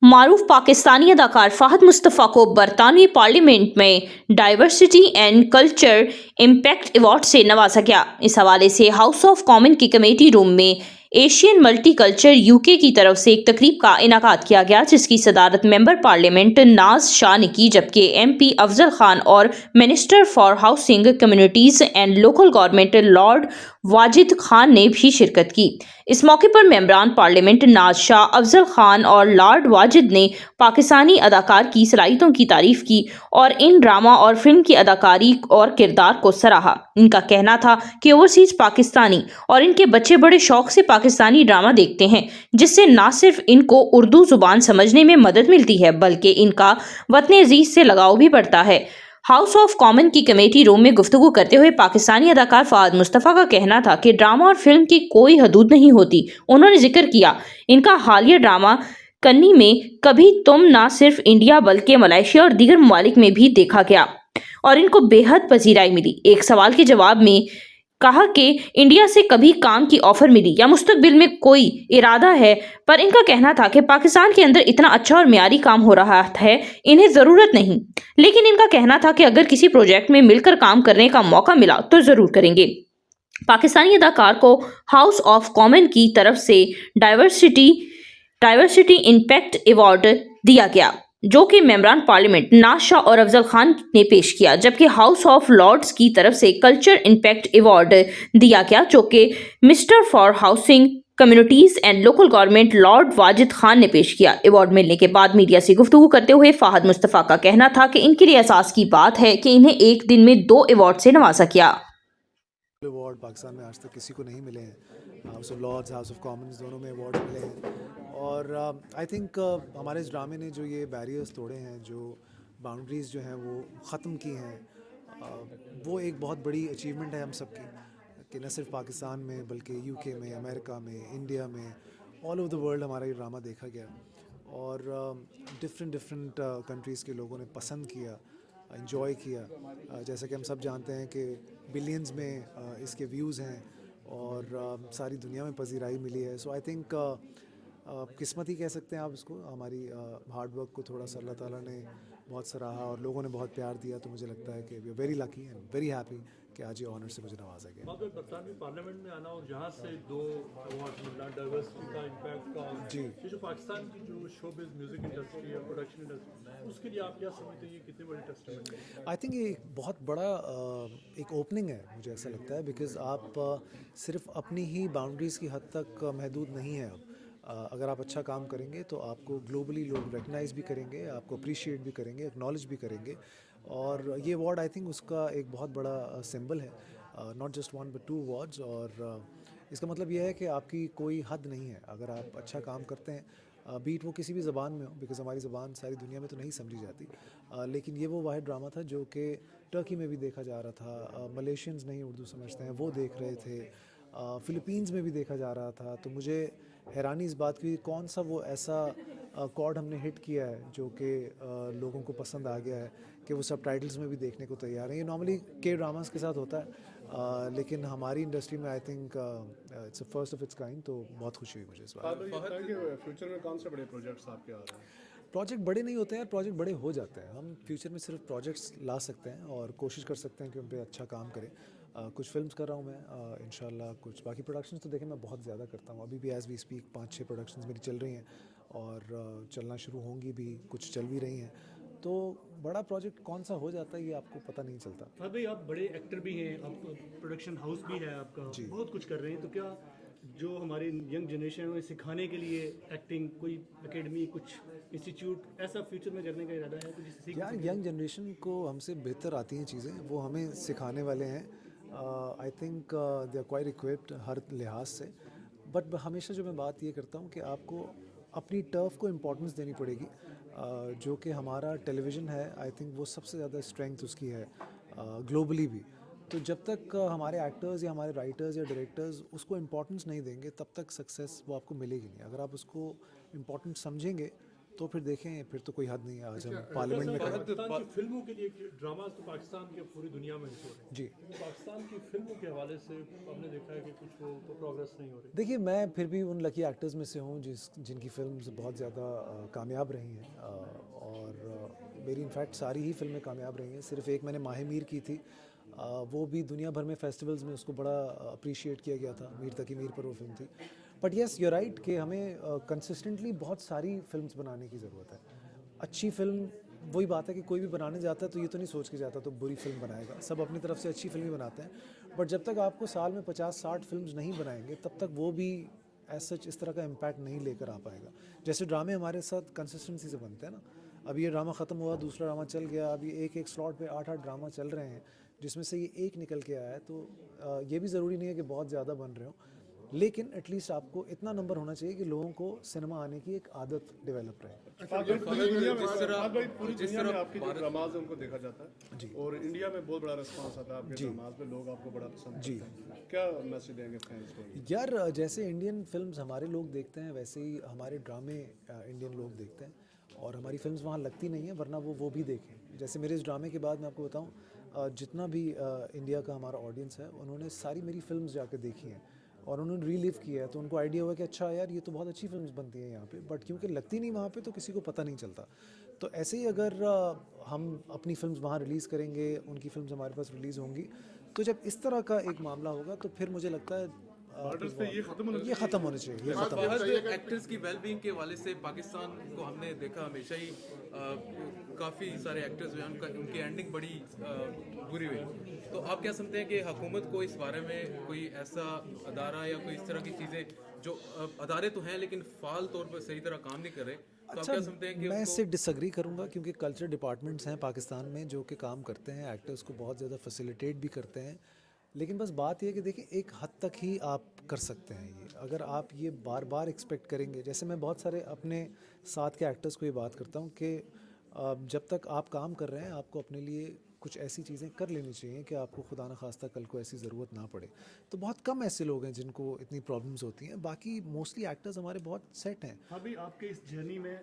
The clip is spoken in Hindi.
मारूफ पाकिस्तानी अदाकार फ़हद मुस्तफ़ा को बरतानवी पार्लियामेंट में diversity and culture impact award से नवाजा गया। इस हवाले से हाउस ऑफ कॉमन की कमेटी रूम में एशियन मल्टी कल्चर यूके की तरफ से एक तकरीब का इनाकाद किया गया, जिसकी सदारत मेंबर पार्लियामेंट नाज शाह ने की, जबकि MP अफजल खान और minister for housing, communities and local government Lord Wajid Khan ने भी शिरकत की। इस मौके पर मेंबरान पार्लियामेंट नाज शाह, अफजल खान और लॉर्ड वाजिद ने पाकिस्तानी अदाकार की सलाहियतों की तारीफ की और इन ड्रामा और फिल्म की अदाकारी और किरदार को सराहा। इनका कहना था कि ओवरसीज पाकिस्तानी और इनके बच्चे बड़े शौक से पाकिस्तानी ड्रामा देखते हैं, जिससे न सिर्फ इनको उर्दू जुबान समझने में मदद मिलती है, बल्कि इनका वतन अजीज से लगाव भी बढ़ता है। हाउस ऑफ कॉमन की कमेटी रूम में गुफ्तगू करते हुए पाकिस्तानी अदाकार फ़हद मुस्तफ़ा का कहना था कि ड्रामा और फिल्म की कोई हदूद नहीं होती। उन्होंने जिक्र किया, इनका हालिया ड्रामा कन्नी में कभी तुम ना सिर्फ इंडिया बल्कि मलेशिया और दीगर ममालिक में भी देखा गया और इनको बेहद पजीराई मिली। एक सवाल के जवाब में कहा कि इंडिया से कभी काम की ऑफर मिली या मुस्तकबिल में कोई इरादा है, पर इनका कहना था कि पाकिस्तान के अंदर इतना अच्छा और मियारी काम हो रहा है, इन्हें ज़रूरत नहीं। लेकिन इनका कहना था कि अगर किसी प्रोजेक्ट में मिलकर काम करने का मौका मिला तो ज़रूर करेंगे। पाकिस्तानी अदाकार को हाउस ऑफ कॉमन की तरफ से डाइवर्सिटी डाइवर्सिटी इम्पैक्ट अवार्ड दिया गया, जो कि मेंबरान पार्लियामेंट नाज शाह और अफजल खान ने पेश किया, जबकि हाउस ऑफ लॉर्ड्स की तरफ से कल्चर इम्पैक्ट अवार्ड दिया गया, जो कि minister for housing, communities and local government Lord Wajid Khan ने पेश किया। अवार्ड मिलने के बाद मीडिया से गुफ्तगू करते हुए फ़हद मुस्तफ़ा का कहना था कि इनके लिए एहसास की बात है कि इन्हें एक दिन में 2 अवार्ड से नवाजा गया। अवार्ड पाकिस्तान में आज तक किसी को नहीं मिले हैं। House of Lords, House of Commons, दोनों में अवार्ड मिले हैं। और आई थिंक हमारे इस ड्रामे ने जो ये बैरियर्स तोड़े हैं, जो बाउंड्रीज़ जो हैं वो ख़त्म की हैं, वो एक बहुत बड़ी अचीवमेंट है हम सबकी, कि न सिर्फ पाकिस्तान में बल्कि यूके में, अमेरिका में, इंडिया में, ऑल ओवर द वर्ल्ड हमारा ये ड्रामा देखा गया और डिफरेंट डिफरेंट कंट्रीज़ के लोगों ने पसंद किया, इन्जॉय किया। जैसा कि हम सब जानते हैं कि बिलियंस में इसके व्यूज़ हैं और सारी दुनिया में पजीराई मिली है। सो आई थिंक किस्मत ही कह सकते हैं आप इसको। हमारी हार्ड वर्क को थोड़ा सा अल्लाह ताला ने बहुत सराहा और लोगों ने बहुत प्यार दिया, तो मुझे लगता है कि we are very lucky and very happy कि आज ये ऑनर से मुझे नवाजा गया। बरतानवी पार्लियामेंट में आना और जहाँ से 2 अवार्ड मिलना, डाइवर्सिटी का, इम्पैक्ट का, जी, ये जो पाकिस्तान की जो शोबिज़ म्यूज़िक इंडस्ट्री है, प्रोडक्शन इंडस्ट्री, उसके लिए आप क्या समझते हैं, ये कितने बड़े टेस्टमेंट है? आई थिंक ये एक बहुत बड़ा एक ओपनिंग है, मुझे ऐसा लगता है, बिकॉज़ आप सिर्फ अपनी ही बाउंड्रीज़ की हद तक महदूद नहीं है अब। अगर आप अच्छा काम करेंगे तो आपको ग्लोबली लोग रिकग्नाइज़ भी करेंगे, आपको अप्रिशिएट भी करेंगे, एक्नॉलेज भी करेंगे। और ये अवार्ड आई थिंक उसका एक बहुत बड़ा सिंबल है, not just one but 2 awards. और इसका मतलब यह है कि आपकी कोई हद नहीं है अगर आप अच्छा काम करते हैं, बीट वो किसी भी ज़बान में हो, बिकॉज़ हमारी ज़बान सारी दुनिया में तो नहीं समझी जाती। लेकिन ये वो वाहिद ड्रामा था जो कि टर्की में भी देखा जा रहा था, मलेशियंस नहीं उर्दू समझते हैं वो देख रहे थे, फ़िलीपींस में भी देखा जा रहा था। तो मुझे हैरानी इस बात की, कौन सा वो ऐसा कॉर्ड हमने हिट किया है जो कि लोगों को पसंद आ गया है कि वो सब टाइटल्स में भी देखने को तैयार हैं। ये नॉर्मली के ड्रामास के साथ होता है, लेकिन हमारी इंडस्ट्री में I think it's a first of its kind. तो बहुत खुशी हुई मुझे इस बात। फ्यूचर में कौन से बड़े प्रोजेक्ट्स आपके आ रहे हैं? प्रोजेक्ट बड़े नहीं होते हैं, प्रोजेक्ट बड़े हो जाते हैं। हम फ्यूचर में सिर्फ प्रोजेक्ट्स ला सकते हैं और कोशिश कर सकते हैं कि उन पे अच्छा काम करें। कुछ फिल्म्स कर रहा हूँ मैं, इंशाल्लाह। कुछ बाकी प्रोडक्शंस तो देखें मैं बहुत ज़्यादा करता हूँ, अभी भी एज़ वी स्पीक 5-6 प्रोडक्शंस मेरी चल रही हैं और चलना शुरू होंगी भी, कुछ चल भी रही हैं। तो बड़ा प्रोजेक्ट कौन सा हो जाता है ये आपको पता नहीं चलता। फहद भाई, आप बड़े एक्टर भी हैं, आप प्रोडक्शन हाउस भी है आपका, जी। बहुत कुछ कर रहे हैं, तो क्या जो हमारी यंग जनरेशन है उन्हें सिखाने के लिए एक्टिंग कोई एकेडमी, कुछ इंस्टीट्यूट ऐसा फ्यूचर में करने का इरादा है, कुछ सीख यार यंग जनरेशन को हमसे बेहतर आती हैं चीज़ें, वो हमें सिखाने वाले हैं। I think they are quite equipped हर लिहाज से। बट हमेशा जो मैं बात ये करता हूँ कि आपको अपनी टर्फ को इम्पोर्टेंस देनी पड़ेगी। जो कि हमारा टेलीविज़न है, आई थिंक वो सबसे ज़्यादा स्ट्रेंथ उसकी है ग्लोबली भी। तो जब तक हमारे एक्टर्स या हमारे राइटर्स या डायरेक्टर्स उसको इम्पोर्टेंस नहीं देंगे, तब तक सक्सेस वो आपको मिलेगी नहीं। अगर आप उसको इम्पोर्टेंट समझेंगे तो फिर देखें, फिर तो कोई हद नहीं है। आज हम पार्लियामेंट में खड़े। पाकिस्तान की फिल्मों के लिए ड्रामाज तो पाकिस्तान के पूरी दुनिया में शो है। जी पाकिस्तान की फिल्मों के हवाले से हमने देखा है कि कुछ वो तो प्रोग्रेस नहीं हो रही। देखिए, मैं फिर भी उन लकी एक्टर्स में से हूँ जिनकी फिल्म्स बहुत ज़्यादा कामयाब रही हैं, और मेरी इनफैक्ट सारी ही फिल्में कामयाब रही हैं। सिर्फ एक मैंने माहे मीर की थी, वो भी दुनिया भर में फेस्टिवल्स में उसको बड़ा अप्रिशिएट किया गया था। मीर तकी मीर पर वो फिल्म थी। बट येस, यू राइट कि हमें कंसिस्टेंटली बहुत सारी फिल्म्स बनाने की ज़रूरत है। अच्छी फिल्म, वही बात है कि कोई भी बनाने जाता है तो ये तो नहीं सोच के जाता तो बुरी फिल्म बनाएगा। सब अपनी तरफ से अच्छी फिल्म ही बनाते हैं। बट जब तक आपको साल में 50-60 फिल्म्स नहीं बनाएंगे, तब तक वो भी एज सच इस तरह का इम्पैक्ट नहीं लेकर आ पाएगा। जैसे ड्रामे हमारे साथ कंसिस्टेंसी से बनते हैं ना। अब ये ड्रामा ख़त्म हुआ, दूसरा ड्रामा चल गया, अब ये एक स्लॉट पे 8-8 ड्रामा चल रहे हैं, जिसमें से ये एक निकल के आया है। तो ये भी ज़रूरी नहीं है कि बहुत ज़्यादा बन रहे हो, लेकिन एटलीस्ट आपको इतना नंबर होना चाहिए कि लोगों को सिनेमा आने की एक आदत डेवलप रहे। पूरी दुनिया में आपकी जो ड्रामाज है उनको देखा जाता है और इंडिया में बहुत बड़ा रिस्पांस आता है आपके ड्रामाज में, लोग आपको बड़ा पसंद करते हैं। क्या मैसेज देंगे फैंस को? यार, जैसे इंडियन फिल्म्स हमारे लोग देखते हैं, वैसे ही हमारे ड्रामे इंडियन लोग देखते हैं, और हमारी फिल्म्स वहाँ लगती नहीं है, वरना वो भी देखें। जैसे मेरे इस ड्रामे के बाद मैं आपको बताऊँ, जितना भी इंडिया का हमारा ऑडियंस है, उन्होंने सारी मेरी फिल्म्स जाकर देखी हैं और उन्होंने रीलिव किया है, तो उनको आइडिया हुआ कि अच्छा यार, ये तो बहुत अच्छी फिल्म्स बनती हैं यहाँ पे। बट क्योंकि लगती नहीं वहाँ पे, तो किसी को पता नहीं चलता। तो ऐसे ही अगर हम अपनी फिल्म्स वहाँ रिलीज़ करेंगे, उनकी फिल्म्स हमारे पास रिलीज़ होंगी, तो जब इस तरह का एक मामला होगा, तो फिर मुझे लगता है ये ख़त्म होने चाहिए। ये ख़त्म फहद, एक्टर्स की वेलबींग के हवाले से पाकिस्तान को हमने देखा हमेशा ही काफ़ी सारे एक्टर्स जो हैं उनकी एंडिंग बड़ी बुरी हुई। तो आप क्या समझते हैं कि हुकूमत को इस बारे में कोई ऐसा अदारा या कोई इस तरह की चीज़ें, जो अदारे तो हैं लेकिन फ़ाल तौर पर सही तरह काम नहीं कर रहे, तो आप क्या समझते हैं कि मैं इससे डिसएग्री करूंगा, क्योंकि कल्चर डिपार्टमेंट्स हैं पाकिस्तान में जो कि काम करते हैं, एक्टर्स को बहुत ज़्यादा फैसिलिटेट भी करते हैं। लेकिन बस बात ये है कि देखिए, एक हद तक ही आप कर सकते हैं ये। अगर आप ये बार बार एक्सपेक्ट करेंगे, जैसे मैं बहुत सारे अपने साथ के एक्टर्स को ये बात करता हूँ कि जब तक आप काम कर रहे हैं, आपको अपने लिए कुछ ऐसी चीज़ें कर लेनी चाहिए कि आपको खुदा न खास्ता कल को ऐसी ज़रूरत ना पड़े। तो बहुत कम ऐसे लोग हैं जिनको इतनी प्रॉब्लम्स होती हैं, बाकी मोस्टली एक्टर्स हमारे बहुत सेट हैं। अभी आपके इस जर्नी में